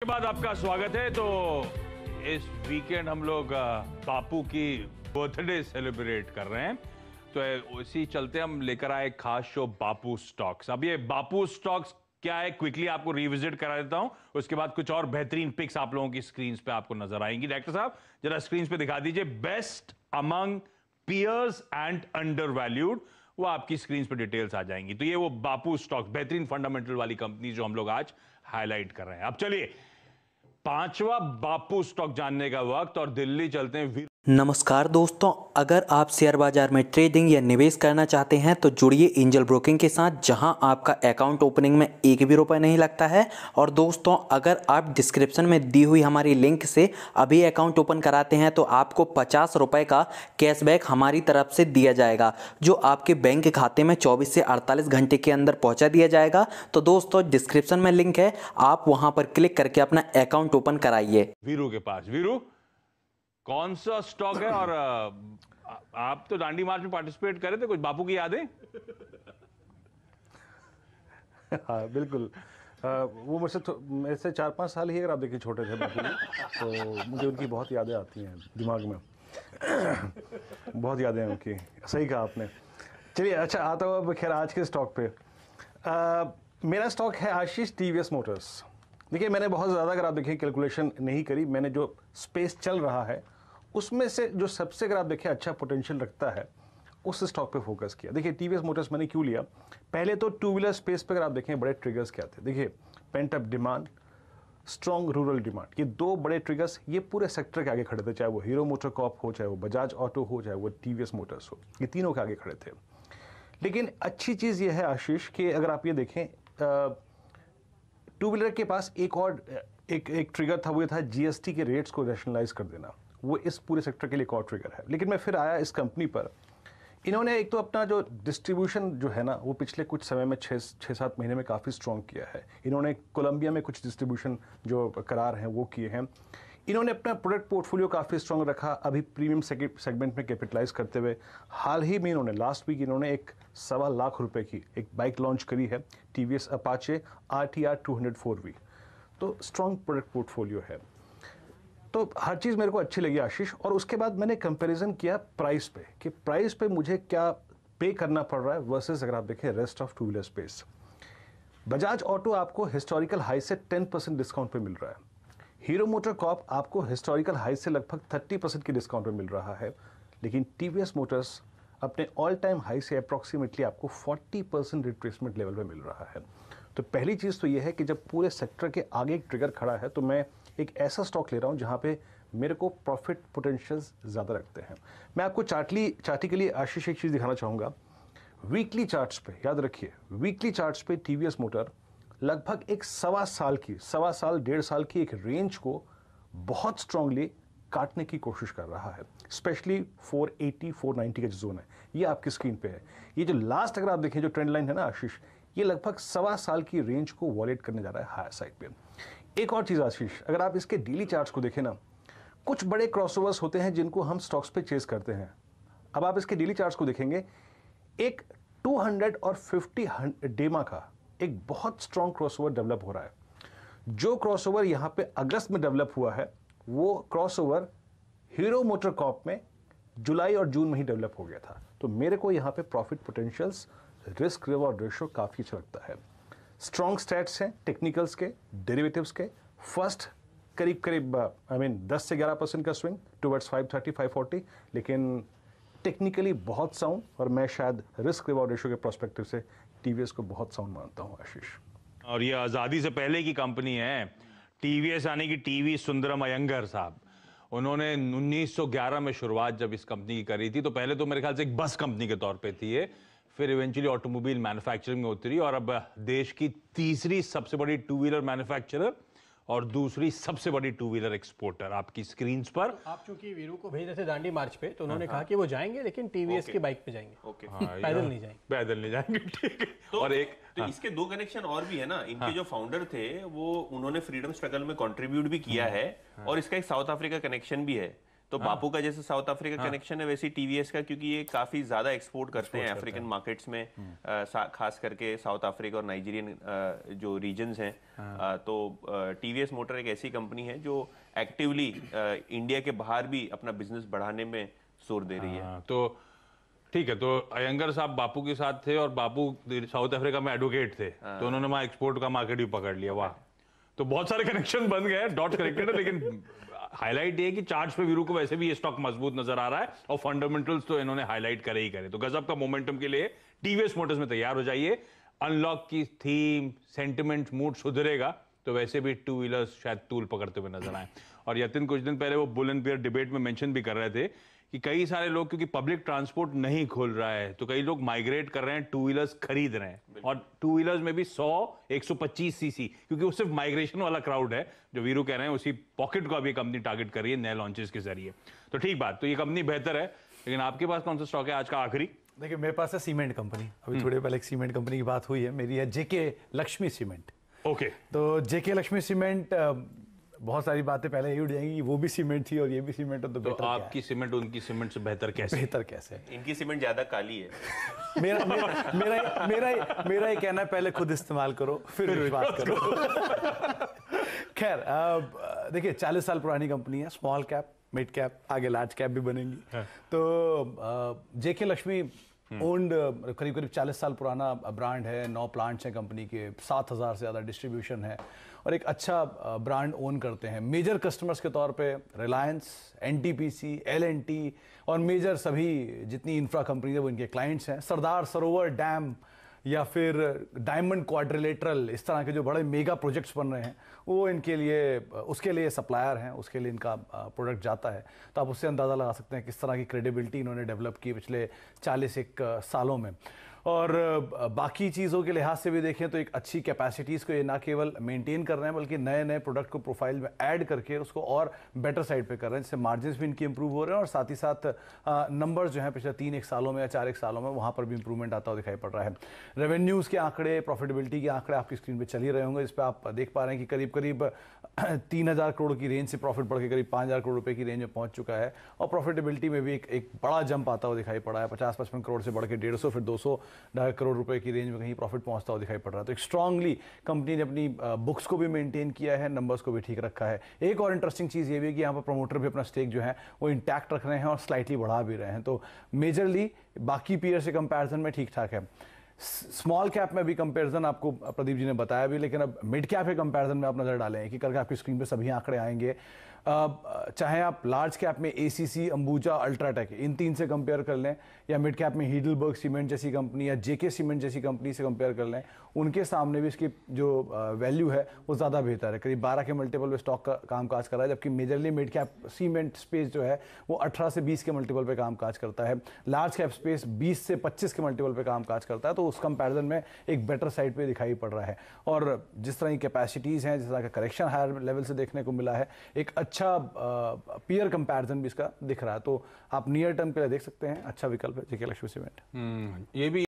के बाद आपका स्वागत है। तो इस वीकेंड हम लोग बापू की बर्थडे सेलिब्रेट कर रहे हैं, तो उसी चलते हम लेकर आए खास शो बापू स्टॉक्स। अब ये बापू स्टॉक्स क्या है, क्विकली आपको रिविजिट करा देता हूं, उसके बाद कुछ और बेहतरीन पिक्स आप लोगों की स्क्रीन पे आपको नजर आएंगी। डायरेक्टर साहब जरा स्क्रीन पे दिखा दीजिए। Best among peers and undervalued, वो आपकी स्क्रीन पे डिटेल्स आ जाएंगी। तो ये वो बापू स्टॉक्स, बेहतरीन फंडामेंटल वाली कंपनी जो हम लोग आज हाईलाइट कर रहे हैं। अब चलिए पांचवा बापू स्टॉक जानने का वक्त, और दिल्ली चलते हैं। नमस्कार दोस्तों, अगर आप शेयर बाजार में ट्रेडिंग या निवेश करना चाहते हैं तो जुड़िए एंजल ब्रोकिंग के साथ, जहां आपका अकाउंट ओपनिंग में एक भी रुपए नहीं लगता है। और दोस्तों, अगर आप डिस्क्रिप्शन में दी हुई हमारी लिंक से अभी अकाउंट ओपन कराते हैं तो आपको 50 रुपए का कैशबैक हमारी तरफ से दिया जाएगा, जो आपके बैंक खाते में 24 से 48 घंटे के अंदर पहुँचा दिया जाएगा। तो दोस्तों, डिस्क्रिप्शन में लिंक है, आप वहाँ पर क्लिक करके अपना अकाउंट ओपन कराइए। वीरू के पास। वीरू, कौन सा स्टॉक है? और आप तो दांडी मार्च में पार्टिसिपेट करे थे, कुछ बापू की यादें? हाँ बिल्कुल। वो मेरे से 4-5 साल ही अगर आप देखिए छोटे थे बापू, तो मुझे उनकी बहुत यादें आती हैं दिमाग में। बहुत यादें हैं उनकी, सही कहा आपने। चलिए अच्छा, आता हूँ अब खैर आज के स्टॉक पे। मेरा स्टॉक है आशीष टीवीएस मोटर्स। देखिए मैंने बहुत ज़्यादा अगर आप देखिए कैलकुलेशन नहीं करी, मैंने जो स्पेस चल रहा है उसमें से जो सबसे अगर आप देखिए अच्छा पोटेंशियल रखता है उस स्टॉक पे फोकस किया। देखिए टीवीएस मोटर्स मैंने क्यों लिया, पहले तो टू व्हीलर स्पेस पे अगर आप देखें बड़े ट्रिगर्स क्या थे। देखिए pent up demand, strong rural demand, ये दो बड़े ट्रिगर्स ये पूरे सेक्टर के आगे खड़े थे, चाहे वो हीरो मोटर कॉर्प हो, चाहे वो बजाज ऑटो हो, चाहे वो टीवीएस मोटर्स हो, ये तीनों के आगे खड़े थे। लेकिन अच्छी चीज़ ये है आशीष कि अगर आप ये देखें, टू व्हीलर के पास एक और एक ट्रिगर था, वो ये था जीएसटी के रेट्स को रैशनलाइज कर देना। वो इस पूरे सेक्टर के लिए एक और ट्रिगर है। लेकिन मैं फिर आया इस कंपनी पर, इन्होंने एक तो अपना जो डिस्ट्रीब्यूशन जो है ना, वो पिछले कुछ समय में 6-7 महीने में काफ़ी स्ट्रॉन्ग किया है। इन्होंने कोलंबिया में कुछ डिस्ट्रीब्यूशन जो करार हैं वो किए हैं। इन्होंने अपना प्रोडक्ट पोर्टफोलियो काफ़ी स्ट्रॉन्ग रखा, अभी प्रीमियम सेगमेंट में कैपिटलाइज करते हुए। हाल ही में इन्होंने लास्ट वीक इन्होंने एक 1.25 लाख रुपए की एक बाइक लॉन्च करी है, टीवीएस अपाचे RTR 204V। तो स्ट्रॉन्ग प्रोडक्ट पोर्टफोलियो है, तो हर चीज़ मेरे को अच्छी लगी आशीष। और उसके बाद मैंने कंपैरिजन किया प्राइस पे, कि प्राइस पे मुझे क्या पे करना पड़ रहा है वर्सेस अगर आप देखें rest of two wheeler space. Bajaj auto आपको हिस्टोरिकल हाई से 10% डिस्काउंट पे मिल रहा है। हीरो मोटर कॉर्प आपको हिस्टोरिकल हाई से लगभग 30% की डिस्काउंट पे मिल रहा है। लेकिन टीवीएस मोटर्स अपने ऑल टाइम हाई से अप्रॉक्सीमेटली आपको 40% रिट्रेसमेंट लेवल पे मिल रहा है। तो पहली चीज़ तो ये है कि जब पूरे सेक्टर के आगे एक ट्रिगर खड़ा है, तो मैं एक ऐसा स्टॉक ले रहा हूँ जहाँ पे मेरे को प्रॉफिट पोटेंशियल्स ज़्यादा रखते हैं। मैं आपको चार्टी के लिए आशीष एक चीज़ दिखाना चाहूँगा। वीकली चार्ट्स पे याद रखिए, वीकली चार्ट्स पे टीवीएस मोटर लगभग एक 1.25 साल की एक रेंज को बहुत स्ट्रांगली काटने की कोशिश कर रहा है। स्पेशली 480-490 का जो जोन है, ये आपकी स्क्रीन पे है। ये जो लास्ट अगर आप देखें जो ट्रेंड लाइन है ना आशीष, ये लगभग 1.25 साल की रेंज को वॉलेट करने जा रहा है हायर साइड पे। एक और चीज़ आशीष, अगर आप इसके डेली चार्ट्स को देखें ना, कुछ बड़े क्रॉसओवर्स होते हैं जिनको हम स्टॉक्स पे चेस करते हैं। अब आप इसके डेली चार्ट्स को देखेंगे, एक 200 और 50 डेमा का एक बहुत स्ट्रॉन्ग क्रॉसओवर डेवलप हो रहा है। जो क्रॉसओवर यहाँ पे अगस्त में डेवलप हुआ है, वो क्रॉसओवर हीरो मोटर कॉर्प में जुलाई और जून में ही डेवलप हो गया था। तो मेरे को यहाँ पे profit potentials, risk reward ratio काफ़ी अच्छा लगता है। स्ट्रॉन्ग स्टैट्स हैं टेक्निकल्स के, डेरिवेटिव्स के। फर्स्ट करीब 10 से 11% का स्विंग टुवर्ड्स 530-540, लेकिन टेक्निकली बहुत साउंड, और मैं शायद रिस्क रिवॉर्ड रेशियो के प्रोस्पेक्टिव से टीवीएस को बहुत साउंड मानता हूँ आशीष। और ये आज़ादी से पहले की कंपनी है टीवीएस, यानी कि टीवी सुंदरम अयंगर साहब। उन्होंने 1911 में शुरुआत जब इस कंपनी की करी थी, तो पहले तो मेरे ख्याल से एक बस कंपनी के तौर पे थी ये, फिर इवेंचुअली ऑटोमोबाइल मैन्युफैक्चरिंग में उतरी, और अब देश की तीसरी सबसे बड़ी टू व्हीलर मैन्युफैक्चरर और दूसरी सबसे बड़ी टू व्हीलर एक्सपोर्टर आपकी स्क्रीन पर। आप चूंकि वीरू को भेज रहे थे दांडी मार्च पे, तो उन्होंने कहा कि वो जाएंगे लेकिन टीवीएस की बाइक पे जाएंगे। ओके, पैदल नहीं जाएंगे। पैदल नहीं जाएंगे, ठीक है। तो, और एक तो इसके दो कनेक्शन और भी है ना। इनके जो फाउंडर थे वो उन्होंने फ्रीडम स्ट्रगल में कंट्रीब्यूट भी किया है, और इसका एक साउथ अफ्रीका कनेक्शन भी है। तो बापू का जैसे साउथ अफ्रीका कनेक्शन है, वैसे टीवीएस का, क्योंकि ये काफी ज्यादा एक्सपोर्ट करते हैं अफ्रीकन मार्केट्स में, खास करके साउथ अफ्रीका और नाइजीरियन जो रीजन्स हैं। तो टीवीएस मोटर एक ऐसी कंपनी है जो एक्टिवली इंडिया के बाहर भी अपना बिजनेस बढ़ाने में जोर दे रही है। तो ठीक है, तो अयंगर साहब बापू के साथ थे और बापू साउथ अफ्रीका में एडवोकेट थे, तो उन्होंने वहां एक्सपोर्ट का मार्केट भी पकड़ लिया। वाह, तो बहुत सारे कनेक्शन बन गए, डॉट कनेक्टेड है। लेकिन हाईलाइट ये कि चार्ट्स पे वीरू को वैसे भी ये स्टॉक मजबूत नजर आ रहा है और फंडामेंटल्स तो इन्होंने हाईलाइट करे ही करे। तो गजब का मोमेंटम के लिए टीवीएस मोटर्स में तैयार हो जाइए। अनलॉक की थीम, सेंटिमेंट, मूड सुधरेगा तो वैसे भी टू व्हीलर्स शायद तूल पकड़ते हुए नजर आए। और यतिन कुछ दिन पहले वो बुल एंड बेयर डिबेट में मेंशन भी कर रहे थे कि कई सारे लोग, क्योंकि पब्लिक ट्रांसपोर्ट नहीं खुल रहा है, तो कई लोग माइग्रेट कर रहे हैं, टू व्हीलर्स खरीद रहे हैं। और टू व्हीलर्स में भी 100-125 सीसी, क्योंकि वो सिर्फ माइग्रेशन वाला क्राउड है जो वीरू कह रहे हैं, उसी पॉकेट को अभी कंपनी टारगेट कर रही है नए लॉन्चेस के जरिए। तो ठीक बात, तो ये कंपनी बेहतर है। लेकिन आपके पास कौन सा स्टॉक है आज का आखिरी? देखिए, मेरे पास है सीमेंट कंपनी। अभी थोड़े पहले एक सीमेंट कंपनी की बात हुई है, मेरी है जेके लक्ष्मी सीमेंट। ओके, तो जेके लक्ष्मी सीमेंट, बहुत सारी बातें पहले ही उड़ जाएंगी, वो भी सीमेंट थी और ये भी सीमेंट है, तो बेहतर आपकी सीमेंट उनकी सीमेंट से बेहतर कैसे? बेहतर कैसे? इनकी सीमेंट ज्यादा काली है। मेरा मेरा मेरा मेरा ये कहना है, पहले खुद इस्तेमाल करो फिर विश्वास करो। खैर, देखिए 40 साल पुरानी कंपनी है, स्मॉल कैप, मिड कैप, आगे लार्ज कैप भी बनेंगी। तो जेके लक्ष्मी ओन्ड करीब करीब 40 साल पुराना ब्रांड है, 9 प्लांट्स हैं कंपनी के, 7,000 से ज़्यादा डिस्ट्रीब्यूशन है और एक अच्छा ब्रांड ओन करते हैं। मेजर कस्टमर्स के तौर पे रिलायंस, एनटीपीसी, एलएनटी और मेजर सभी जितनी इंफ्रा कंपनी है वो इनके क्लाइंट्स हैं। सरदार सरोवर डैम या फिर डायमंड क्वाड्रिलेटरल, इस तरह के जो बड़े मेगा प्रोजेक्ट्स बन रहे हैं वो इनके लिए, उसके लिए सप्लायर हैं, उसके लिए इनका प्रोडक्ट जाता है। तो आप उससे अंदाज़ा लगा सकते हैं किस तरह की क्रेडिबिलिटी इन्होंने डेवलप की पिछले 41 सालों में। और बाकी चीज़ों के लिहाज से भी देखें तो एक अच्छी कैपेसिटीज़ को ये ना केवल मेंटेन कर रहे हैं बल्कि नए नए प्रोडक्ट को प्रोफाइल में ऐड करके उसको और बेटर साइड पे कर रहे हैं, जिससे मार्जिन्स भी इनकी इंप्रूव हो रहे हैं और साथ ही साथ नंबर्स जो हैं पिछले 3 सालों में या 4 सालों में वहाँ पर भी इंप्रूवमेंट आता हुआ दिखाई पड़ रहा है। रेवेन्यूज़ के आंकड़े, प्रॉफिटेबिलिटी के आंकड़े आपकी स्क्रीन पर चल ही रहे होंगे, जिस पर आप देख पा रहे हैं कि करीब करीब 3,000 करोड़ की रेंज से प्रॉफिट बढ़ के करीब 5,000 करोड़ रुपए की रेंज में पहुंच चुका है। और प्रॉफिटेबिलिटी में भी एक बड़ा जंप आता हुआ दिखाई पड़ा है, 50-55 करोड़ से बढ़ के 150 फिर 200 करोड़ रुपए की रेंज में कहीं प्रॉफिट पहुंचता हुआ दिखाई पड़ रहा है। तो एक स्ट्रांगली कंपनी ने अपनी बुक्स को भी मेंटेन किया है, नंबर्स को भी ठीक रखा है। एक और इंटरेस्टिंग चीज़ ये भी है कि यहाँ पर प्रमोटर भी अपना स्टेक जो है वो इंटैक्ट रख रहे हैं और स्लाइटली बढ़ा भी रहे हैं। तो मेजरली बाकी पीयर से कंपैरिजन में ठीक ठाक है। स्मॉल कैप में भी कंपैरिजन आपको प्रदीप जी ने बताया भी, लेकिन अब मिड कैप के कंपैरिजन में आप नजर डालें कि करके आपकी स्क्रीन पे सभी आंकड़े आएंगे। चाहे आप लार्ज कैप में एसीसी, अंबुजा, अल्ट्राटेक इन 3 से कंपेयर कर लें या मिड कैप में हीडलबर्ग सीमेंट जैसी कंपनी या जेके सीमेंट जैसी कंपनी से कंपेयर कर लें, उनके सामने भी इसकी जो वैल्यू है वो ज़्यादा बेहतर है। करीब 12 के मल्टीपल पे स्टॉक का कामकाज कर रहा है, जबकि majorly mid cap cement space जो है वो 18 से 20 के मल्टीपल पे कामकाज करता है। लार्ज कैप स्पेस 20 से 25 के मल्टीपल पे कामकाज करता है। तो उस कंपैरिजन में एक बेटर साइड पे दिखाई पड़ रहा है। और जिस तरह की कैपेसिटीज़ हैं, जिस तरह का करेक्शन हायर लेवल से देखने को मिला है, एक अच्छा पीयर कंपैरिजन भी इसका दिख रहा है। तो आप नियर टर्म के लिए देख सकते हैं, अच्छा विकल्प है जेके लक्ष्मी सीमेंट। ये भी